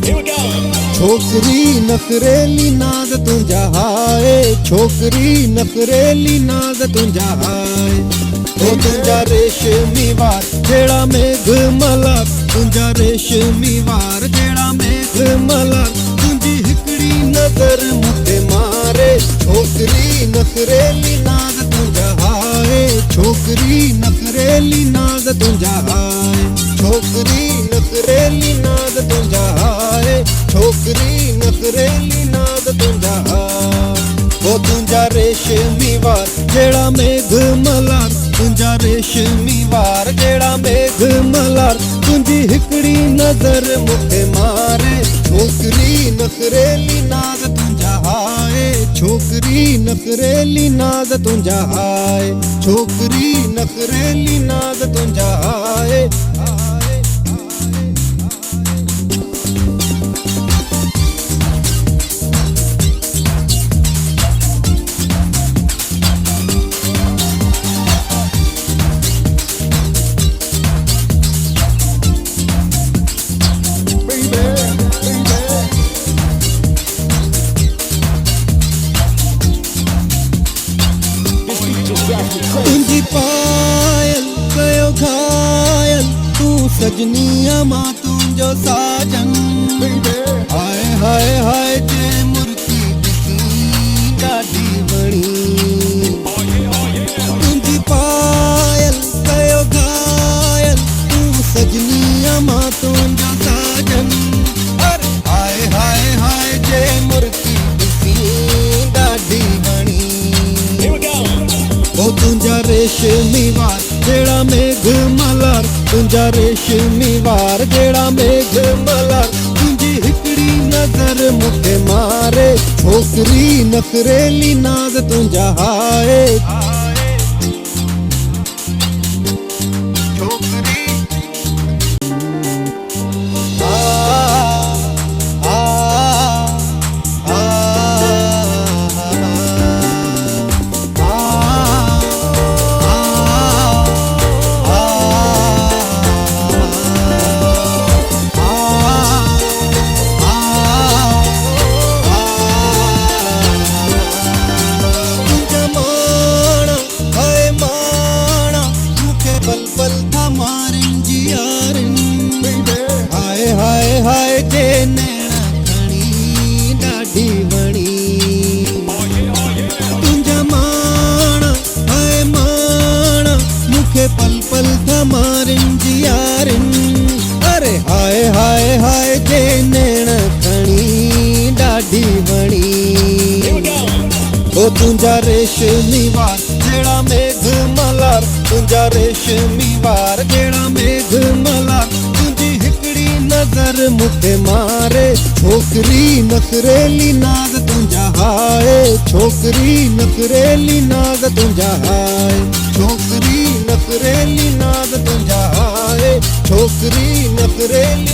छोकरी नखरेली नाज़ तुंहिंजा हाय, छोकरी नखरेली नाज़ तुंहिंजा हाय। ओ तुंहिंजा रेशमी वार जहिड़ा मेघ मल्हार, तुंहिंजा रेशमी वार जहिड़ा मेघ मल्हार, तुंहिंजी हिकिड़ी नज़र मूंखे मारे। छोकरी नखरेली नाज़ तुंहिंजा हाय, छोकरी नखरेली नाज़ तुंहिंजा हाय। छोकरी नखरेली नाज़ तुंहिंजा हाय, छोकरी नखरेली नाज़ तुंहिंजा हाय। ओ तुंहिंजा रेशमी वार जहिड़ा मेघ मल्हार, तुंहिंजा रेशमी वार जहिड़ा मेघ मल्हार, तुंहिंजी हिकिड़ी नज़र मूंखे मारे। छोकरी नखरेली नाज़ तुंहिंजा हाय, छोकरी नखरेली नाज़ तुंहिंजा हाय। छोकरी नखरेली नाज़ तुंहिंजा हाय। तुंहिंजी पायल कयो घायल, तूं सजनीअ मां तुंहिंजो साजन। हाय हाय हाय जे मुर्की ॾिसी ॾाढी वणी। तुंहिंजी पायल कयो घायल, तूं सजनीअ मां तुंहिंजो साजन। हाय हाय हाय जे मुर्की ॾिसी ॾाढी वणी। ओ तुंहिंजा रेशमी वार जहिड़ा मेघ मल्हार, तुंहिंजा रेशमी वार जहिड़ा मेघ मल्हार, तुंहिंजी हिकिड़ी नज़र मूंखे मारे। छोकरी नखरेली नाज़ तुंहिंजा हाय। छोकरी हाय हाय जे नैना खणी ॾाढी वणी। तुंहिंजा माण हाय माण मूंखे पल पल थमारिन जी यारिन। अरे हाय हाय हाय जे नैना खणी ॾाढी वणी। ओ तुंहिंजा रेशमी वार जहिड़ा मेघ मल्हार, तुंहिंजा रेशमी वार जहिड़ा मेघ मल्हार, तुंहिंजी हिकिड़ी नज़र मूंखे मारे। छोकरी नखरेली नाज़ तुंहिंजा हाय, छोकरी नखरेली नाज़ तुंहिंजा हाय। छोकरी नखरेली नाज़ तुंहिंजा हाय, छोकरी नखरेली